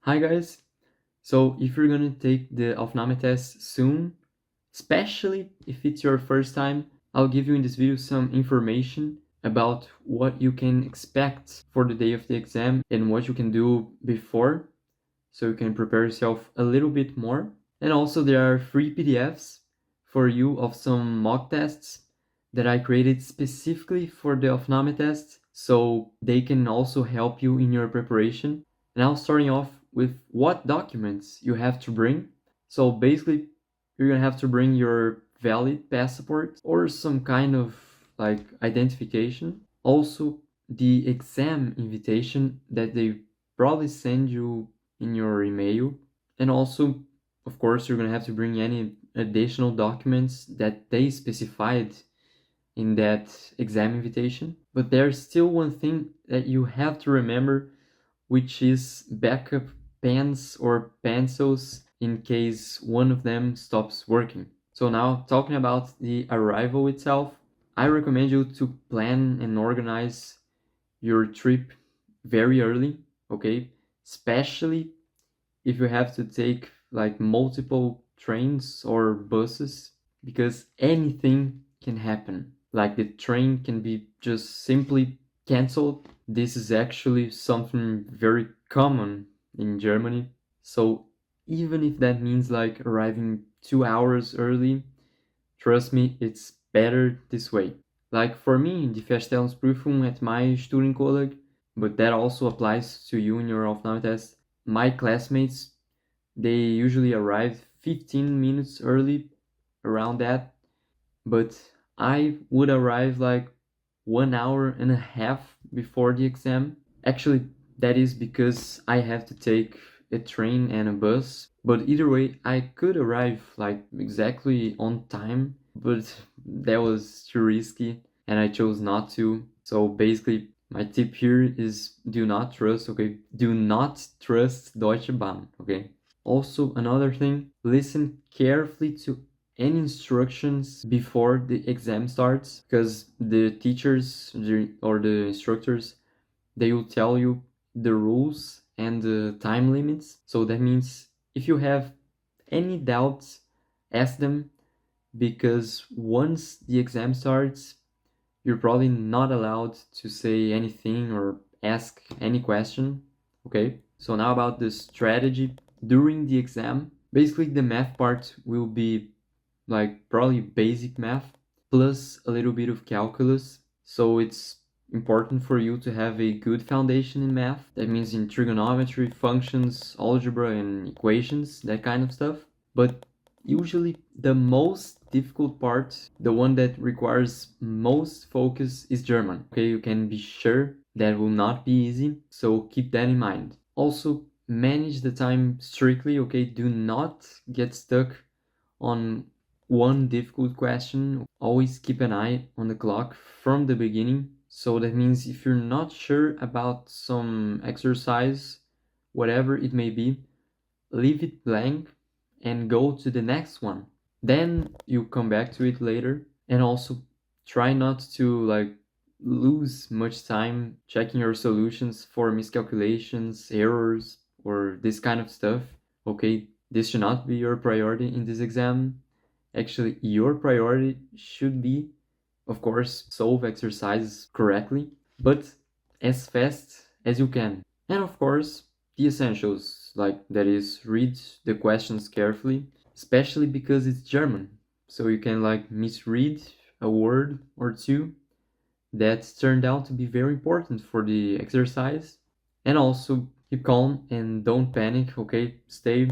Hi guys. So if you're gonna take the Aufnahmetest soon, especially if it's your first time, I'll give you in this video some information about what you can expect for the day of the exam and what you can do before so you can prepare yourself a little bit more. And also there are free PDFs for you of some mock tests that I created specifically for the Aufnahmetest so they can also help you in your preparation. Now starting off with what documents you have to bring. So basically you're gonna have to bring your valid passport or some kind of like identification. Also the exam invitation that they probably send you in your email. And also, of course, you're gonna have to bring any additional documents that they specified in that exam invitation. But there's still one thing that you have to remember, which is backup pens or pencils in case one of them stops working. So now talking about the arrival itself, I recommend you to plan and organize your trip very early, okay? Especially if you have to take like multiple trains or buses, because anything can happen. Like the train can be just simply canceled. This is actually something very common in Germany. So even if that means like arriving 2 hours early, trust me, it's better this way. Like for me, die Feststellungsprüfung at my Studienkolleg, but that also applies to you in your Aufnahmetest. My classmates, they usually arrive 15 minutes early, around that, but I would arrive like 1 hour and a half before the exam. Actually, that is because I have to take a train and a bus. But either way, I could arrive like exactly on time, but that was too risky and I chose not to. So basically, my tip here is do not trust, okay? Do not trust Deutsche Bahn, okay? Also, another thing, listen carefully to any instructions before the exam starts because the teachers or the instructors, they will tell you the rules and the time limits. So that means if you have any doubts, ask them, because once the exam starts, you're probably not allowed to say anything or ask any question. Okay, so now about the strategy during the exam. Basically, the math part will be like probably basic math plus a little bit of calculus. So it's important for you to have a good foundation in math. That means in trigonometry, functions, algebra, and equations, that kind of stuff. But usually the most difficult part, the one that requires most focus, is German. Okay, you can be sure that will not be easy, so keep that in mind. Also, manage the time strictly, okay? Do not get stuck on one difficult question. Always keep an eye on the clock from the beginning. So that means if you're not sure about some exercise, whatever it may be, leave it blank and go to the next one. Then you come back to it later, and also try not to like lose much time checking your solutions for miscalculations, errors, or this kind of stuff. Okay, this should not be your priority in this exam. Actually, your priority should be, of course, solve exercises correctly, but as fast as you can. And of course, the essentials, like that is read the questions carefully, especially because it's German. So you can like misread a word or two that turned out to be very important for the exercise. And also keep calm and don't panic, okay? Stay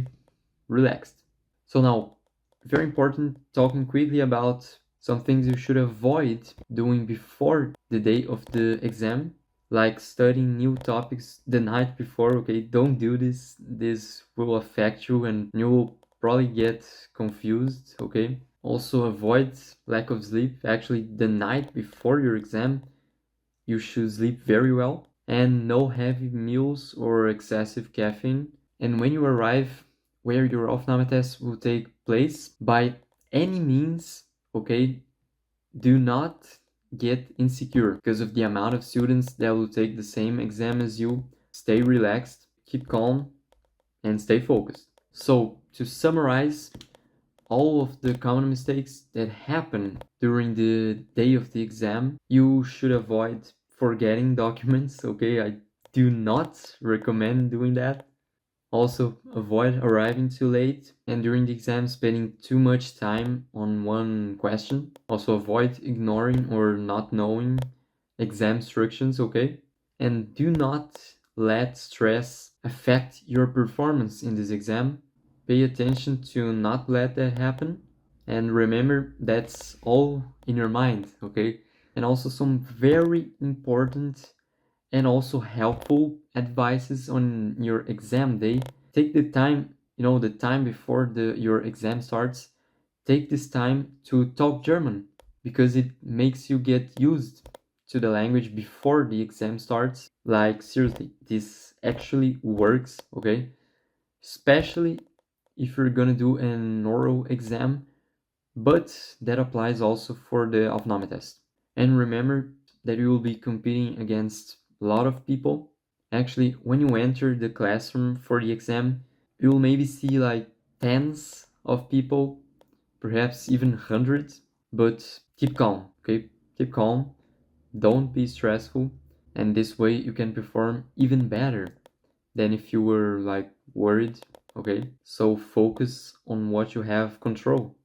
relaxed. So now, very important, talking quickly about some things you should avoid doing before the day of the exam, like studying new topics the night before. Okay, don't do this. This will affect you and you will probably get confused. Okay, also avoid lack of sleep. Actually, the night before your exam, you should sleep very well, and no heavy meals or excessive caffeine. And when you arrive where your Aufnahmetest will take place, by any means, okay, do not get insecure because of the amount of students that will take the same exam as you. Stay relaxed, keep calm, and stay focused. So, to summarize, all of the common mistakes that happen during the day of the exam, you should avoid forgetting documents, okay? I do not recommend doing that. Also, avoid arriving too late and during the exam spending too much time on one question. Also, avoid ignoring or not knowing exam instructions, okay? And do not let stress affect your performance in this exam. Pay attention to not let that happen. And remember, that's all in your mind, okay? And also, some very important and also helpful advices on your exam day. Take the time, the time before your exam starts. Take this time to talk German because it makes you get used to the language before the exam starts. Like, seriously, this actually works, okay? Especially if you're gonna do an oral exam, but that applies also for the Aufnahmetest. And remember that you will be competing against a lot of people. Actually, when you enter the classroom for the exam, you will maybe see like tens of people, perhaps even hundreds, but keep calm, okay? Keep calm, don't be stressful, and this way you can perform even better than if you were like worried, okay? So focus on what you have control,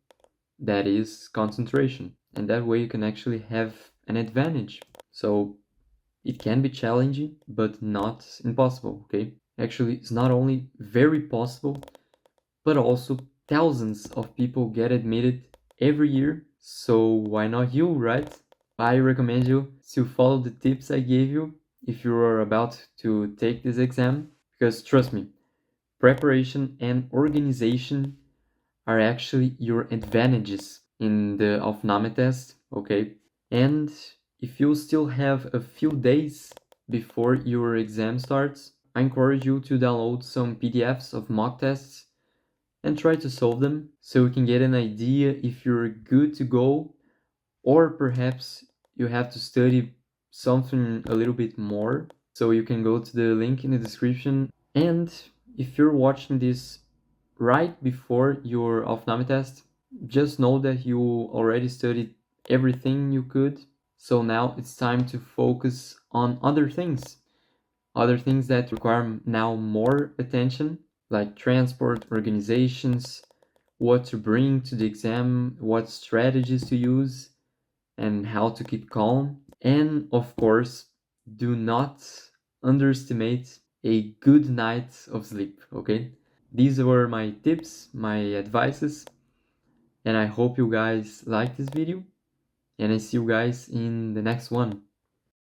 that is concentration, and that way you can actually have an advantage. So it can be challenging, but not impossible, okay? Actually, it's not only very possible, but also thousands of people get admitted every year. So why not you, right? I recommend you to follow the tips I gave you if you are about to take this exam, because trust me, preparation and organization are actually your advantages in the Aufnahmetest, okay? And if you still have a few days before your exam starts, I encourage you to download some PDFs of mock tests and try to solve them so you can get an idea if you're good to go, or perhaps you have to study something a little bit more. So you can go to the link in the description. And if you're watching this right before your Aufnahmetest, just know that you already studied everything you could. So now it's time to focus on other things that require now more attention, like transport, organizations, what to bring to the exam, what strategies to use, and how to keep calm. And of course, do not underestimate a good night of sleep, okay? These were my tips, my advices, and I hope you guys like this video, and I see you guys in the next one.